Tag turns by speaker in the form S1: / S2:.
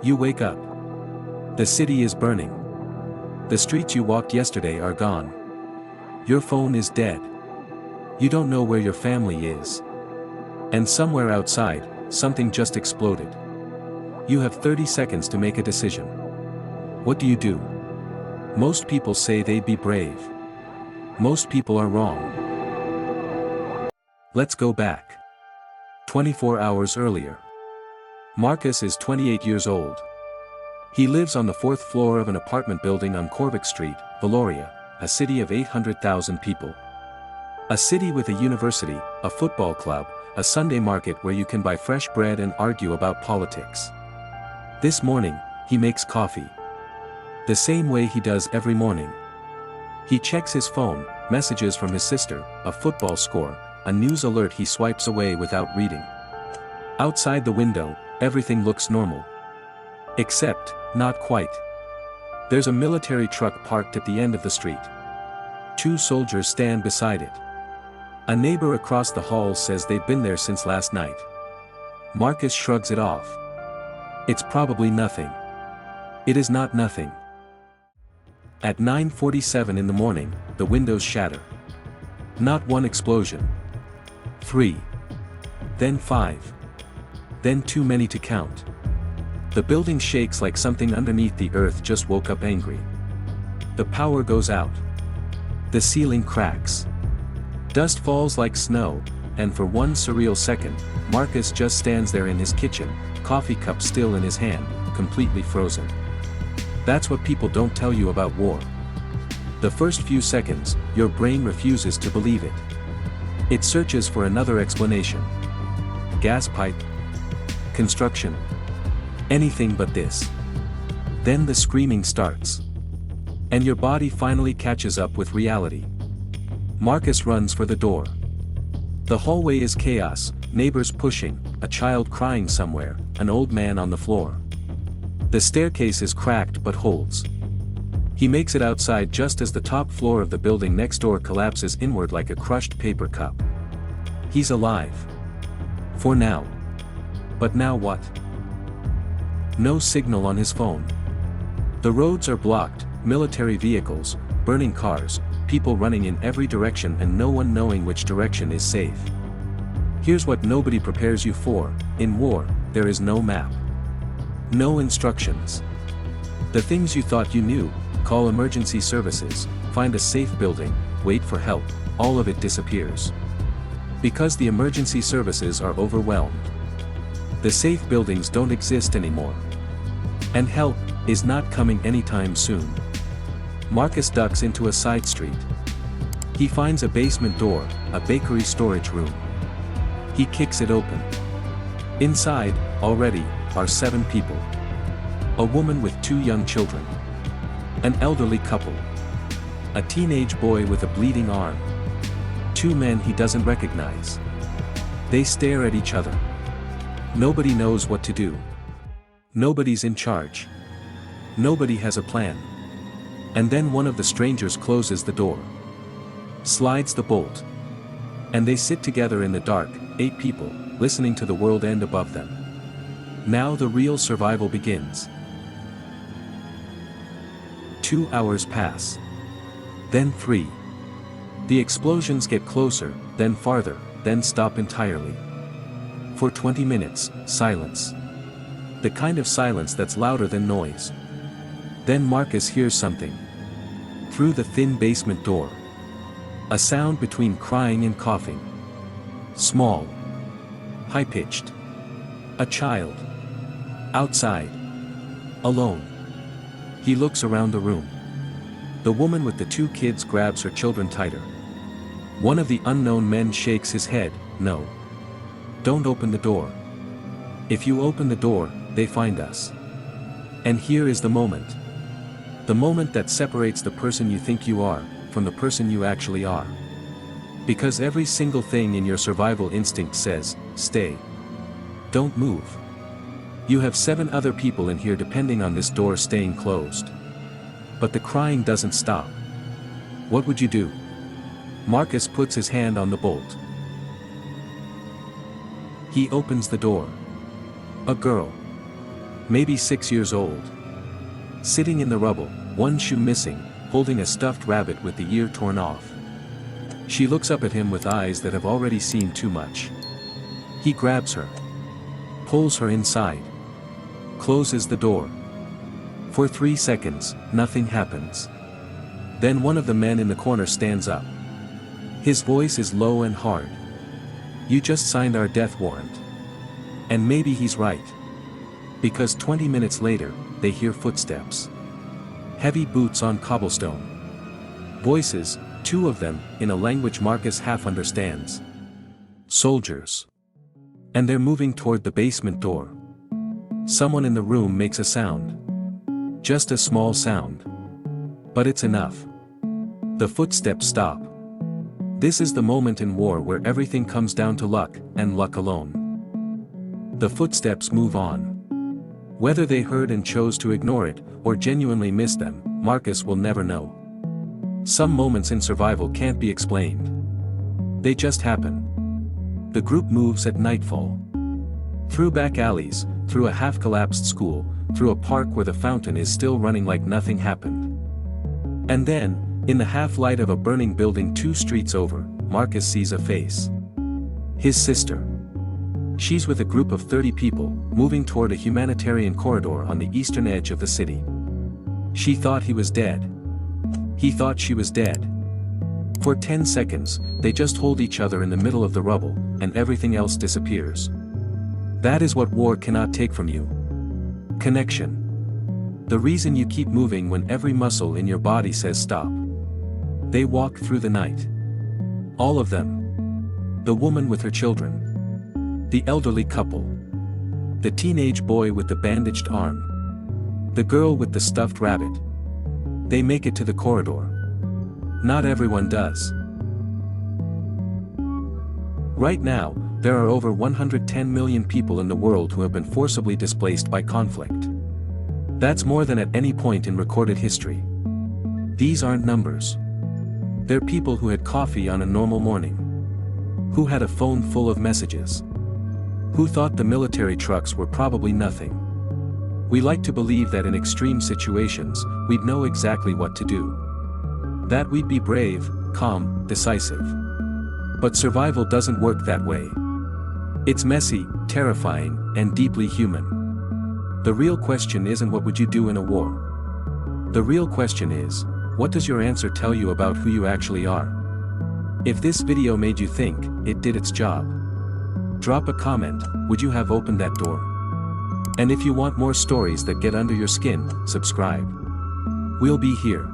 S1: You wake up. The city is burning. The streets you walked yesterday are gone. Your phone is dead. You don't know where your family is. And somewhere outside, something just exploded. You have 30 seconds to make a decision. What do you do? Most people say they'd be brave. Most people are wrong. Let's go back. 24 hours earlier. Marcus is 28 years old. He lives on the 4th floor of an apartment building on Corvick Street, Valoria, a city of 800,000 people. A city with a university, a football club, a Sunday market where you can buy fresh bread and argue about politics. This morning, he makes coffee. The same way he does every morning. He checks his phone, messages from his sister, a football score, a news alert he swipes away without reading. Outside the window, everything looks normal. Except, not quite. There's a military truck parked at the end of the street. 2 soldiers stand beside it. A neighbor across the hall says they've been there since last night. Marcus shrugs it off. It's probably nothing. It is not nothing. At 9:47 in the morning, the windows shatter. Not one explosion. 3. Then 5. Then too many to count. The building shakes like something underneath the earth just woke up angry. The power goes out. The ceiling cracks. Dust falls like snow, and for one surreal second, Marcus just stands there in his kitchen, coffee cup still in his hand, completely frozen. That's what people don't tell you about war. The first few seconds, your brain refuses to believe it. It searches for another explanation. Gas pipe. Construction. Anything but this. Then the screaming starts. And your body finally catches up with reality. Marcus runs for the door. The hallway is chaos, neighbors pushing, a child crying somewhere, an old man on the floor. The staircase is cracked but holds. He makes it outside just as the top floor of the building next door collapses inward like a crushed paper cup. He's alive. For now. But now what? No signal on his phone. The roads are blocked, military vehicles, burning cars, people running in every direction and no one knowing which direction is safe. Here's what nobody prepares you for: in war, there is no map. No instructions. The things you thought you knew, call emergency services, find a safe building, wait for help, all of it disappears. Because the emergency services are overwhelmed. The safe buildings don't exist anymore. And help is not coming anytime soon. Marcus ducks into a side street. He finds a basement door, a bakery storage room. He kicks it open. Inside, already, are 7 people. A woman with 2 young children. An elderly couple. A teenage boy with a bleeding arm. 2 men he doesn't recognize. They stare at each other. Nobody knows what to do. Nobody's in charge. Nobody has a plan. And then one of the strangers closes the door. Slides the bolt. And they sit together in the dark, 8 people, listening to the world end above them. Now the real survival begins. 2 hours pass. Then 3. The explosions get closer, then farther, then stop entirely. For 20 minutes, silence. The kind of silence that's louder than noise. Then Marcus hears something. Through the thin basement door. A sound between crying and coughing. Small. High-pitched. A child. Outside. Alone. He looks around the room. The woman with the 2 kids grabs her children tighter. One of the unknown men shakes his head. No. Don't open the door. If you open the door, they find us. And here is the moment. The moment that separates the person you think you are, from the person you actually are. Because every single thing in your survival instinct says, stay. Don't move. You have 7 other people in here depending on this door staying closed. But the crying doesn't stop. What would you do? Marcus puts his hand on the bolt. He opens the door. A girl. maybe 6 years old. Sitting in the rubble, one shoe missing, holding a stuffed rabbit with the ear torn off. She looks up at him with eyes that have already seen too much. He grabs her, pulls her inside, closes the door. For 3 seconds, nothing happens. Then one of the men in the corner stands up. His voice is low and hard. "You just signed our death warrant." And maybe he's right. Because 20 minutes later, they hear footsteps. Heavy boots on cobblestone. Voices, 2 of them, in a language Marcus half understands. Soldiers. And they're moving toward the basement door. Someone in the room makes a sound. Just a small sound. But it's enough. The footsteps stop. This is the moment in war where everything comes down to luck, and luck alone. The footsteps move on. Whether they heard and chose to ignore it, or genuinely missed them, Marcus will never know. Some moments in survival can't be explained. They just happen. The group moves at nightfall. Through back alleys, through a half-collapsed school, through a park where the fountain is still running like nothing happened. And then, in the half-light of a burning building 2 streets over, Marcus sees a face. His sister. She's with a group of 30 people, moving toward a humanitarian corridor on the eastern edge of the city. She thought he was dead. He thought she was dead. For 10 seconds, they just hold each other in the middle of the rubble, and everything else disappears. That is what war cannot take from you. Connection. The reason you keep moving when every muscle in your body says stop. They walk through the night. All of them. The woman with her children. The elderly couple. The teenage boy with the bandaged arm. The girl with the stuffed rabbit. They make it to the corridor. Not everyone does. Right now, there are over 110 million people in the world who have been forcibly displaced by conflict. That's more than at any point in recorded history. These aren't numbers. They're people who had coffee on a normal morning. Who had a phone full of messages. Who thought the military trucks were probably nothing. We like to believe that in extreme situations, we'd know exactly what to do. That we'd be brave, calm, decisive. But survival doesn't work that way. It's messy, terrifying, and deeply human. The real question isn't what would you do in a war. The real question is, what does your answer tell you about who you actually are? If this video made you think, it did its job. Drop a comment, would you have opened that door? And if you want more stories that get under your skin, subscribe. We'll be here.